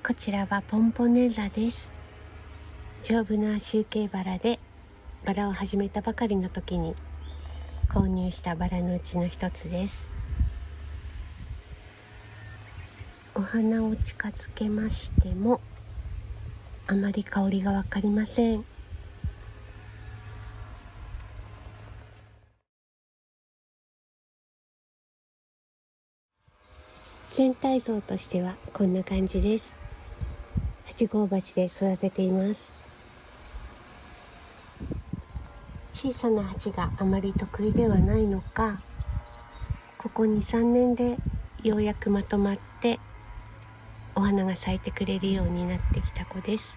こちらはポンポネッラです。丈夫な集計バラで、バラを始めたばかりの時に購入したバラのうちの一つです。お花を近づけましてもあまり香りがわかりません。全体像としてはこんな感じです。8号鉢で育てています。小さな鉢があまり得意ではないのか、ここ 2,3 年でようやくまとまってお花が咲いてくれるようになってきた子です。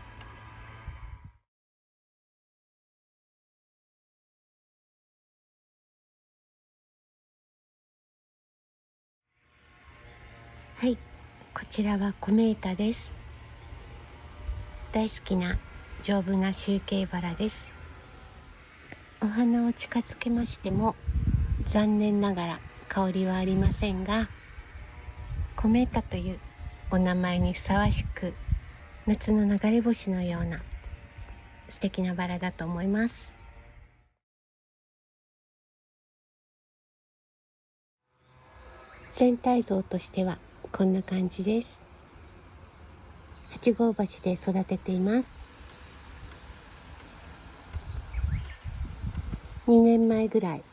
はい、こちらはコメータです。大好きな丈夫な集計バラです。お花を近づけましても残念ながら香りはありませんが、コメータというお名前にふさわしく、夏の流れ星のような素敵なバラだと思います。全体像としてはこんな感じです。8号鉢で育てています。2年前ぐらい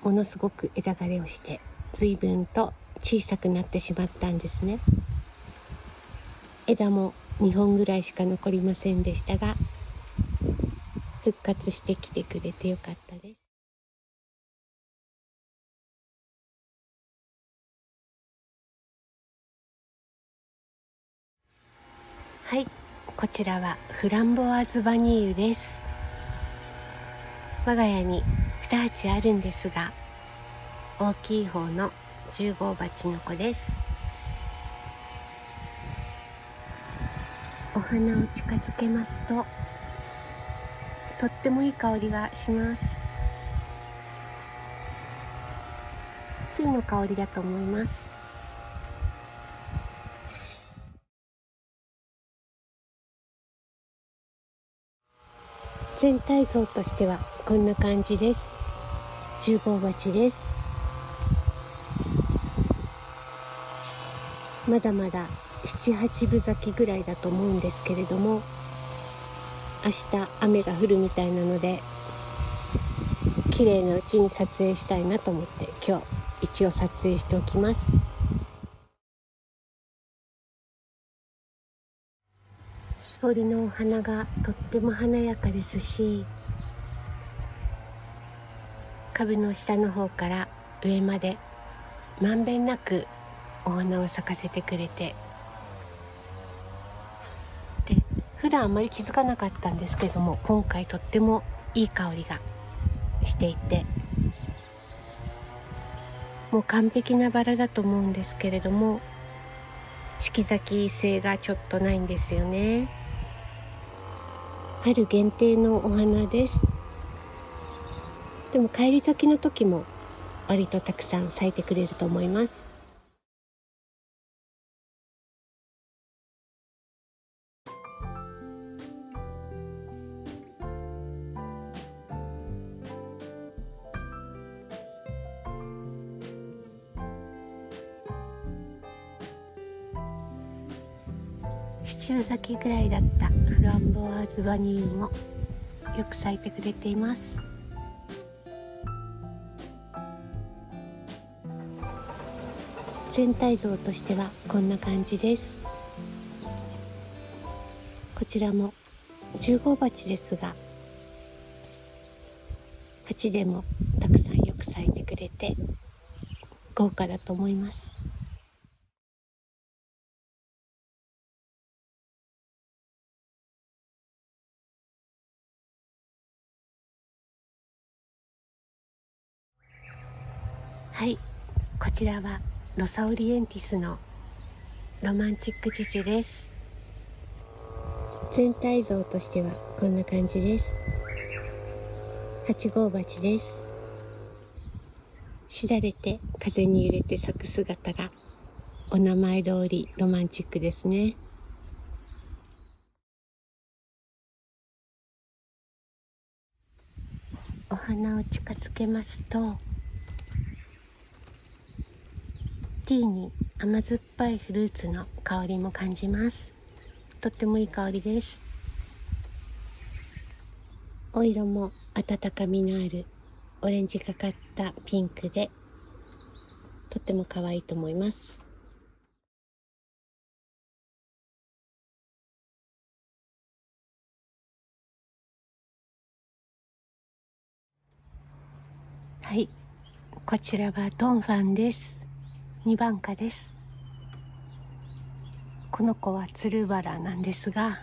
ものすごく枝枯れをして随分と小さくなってしまったんですね。枝も2本ぐらいしか残りませんでしたが、復活してきてくれてよかったです。はい、こちらはフランボワーズバニーユです。我が家に2鉢あるんですが、大きい方の10号鉢の子です。お花を近づけますととってもいい香りがします。ティーの香りだと思います。全体像としてはこんな感じです。10号鉢です。まだまだ7、8分咲きぐらいだと思うんですけれども、明日雨が降るみたいなので綺麗なうちに撮影したいなと思って今日一応撮影しておきます。絞りのお花がとっても華やかですし、株の下の方から上までまんべんなくお花を咲かせてくれて、で普段あまり気づかなかったんですけども、今回とってもいい香りがしていて、もう完璧なバラだと思うんですけれども、四季咲き性がちょっとないんですよね。春限定のお花です。でも返り咲きの時も割とたくさん咲いてくれると思います。7分咲きぐらいだったフランボワーズバニーユもよく咲いてくれています。全体像としてはこんな感じです。こちらも10号鉢ですが、鉢でもたくさんよく咲いてくれて豪華だと思います。はい、こちらはロサオリエンティスのロマンチックチュチュです。全体像としてはこんな感じです。8号鉢です。しだれて風に揺れて咲く姿がお名前通りロマンチックですね。お花を近づけますと、ティーに甘酸っぱいフルーツの香りも感じます。とってもいい香りです。お色も温かみのあるオレンジがかったピンクで、とっても可愛いと思います。はい、こちらはドンファンです。2番花です。この子はつるバラなんですが、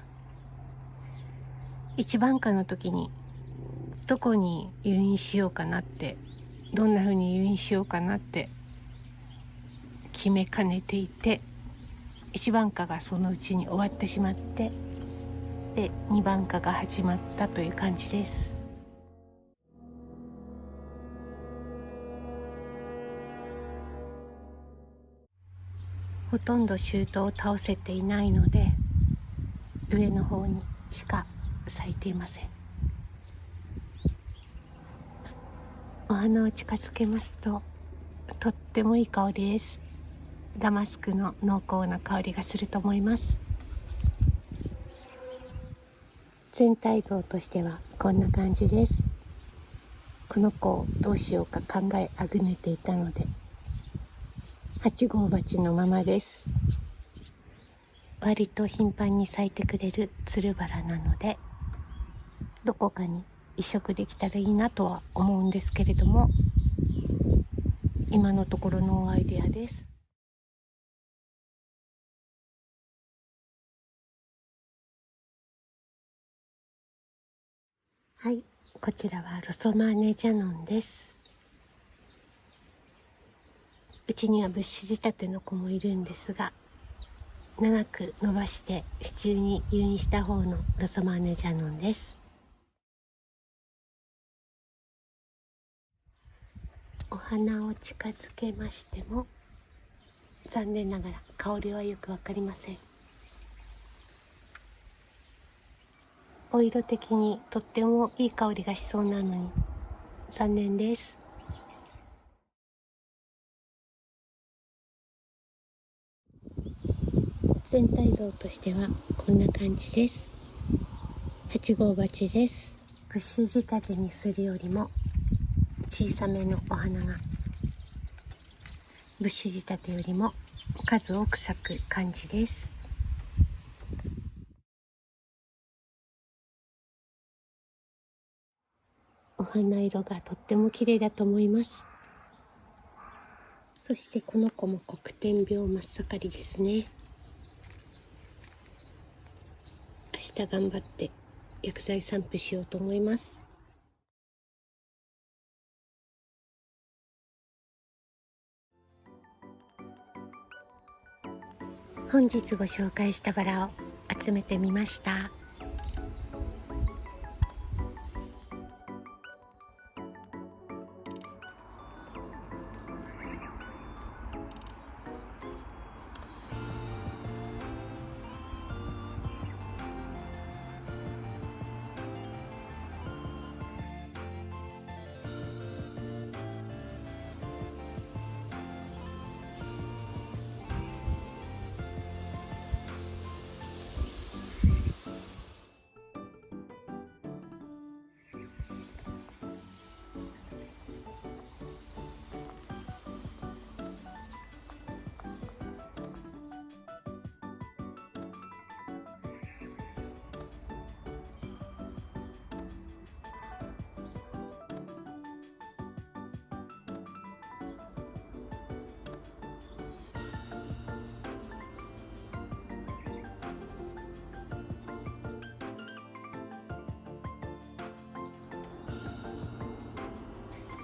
1番花の時にどこに誘引しようかなって、どんな風に誘引しようかなって決めかねていて、1番花がそのうちに終わってしまって、で2番花が始まったという感じです。ほとんどシュートを倒せていないので、上の方にしか咲いていません。お花を近づけますと、とってもいい香りです。ダマスクの濃厚な香りがすると思います。全体像としてはこんな感じです。この子をどうしようか考えあぐねていたので、8号鉢のままです。割と頻繁に咲いてくれるつるバラなので、どこかに移植できたらいいなとは思うんですけれども、今のところのアイデアです。はい、こちらはロソマーネジャノンです。うちにはブッシュ仕立ての子もいるんですが、長く伸ばして支柱に誘引した方のロソマーネジャノンです。お花を近づけましても、残念ながら香りはよくわかりません。お色的にとってもいい香りがしそうなのに残念です。全体像としてはこんな感じです。8号鉢です。ブッシュ仕立てにするよりも小さめのお花がブッシュ仕立てよりも数多く咲く感じです。お花色がとっても綺麗だと思います。そしてこの子も黒点病真っ盛りですね。明日頑張って薬剤散布しようと思います。本日ご紹介したバラを集めてみました。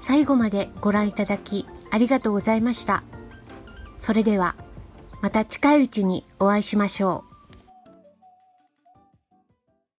最後までご覧いただきありがとうございました。それではまた近いうちにお会いしましょう。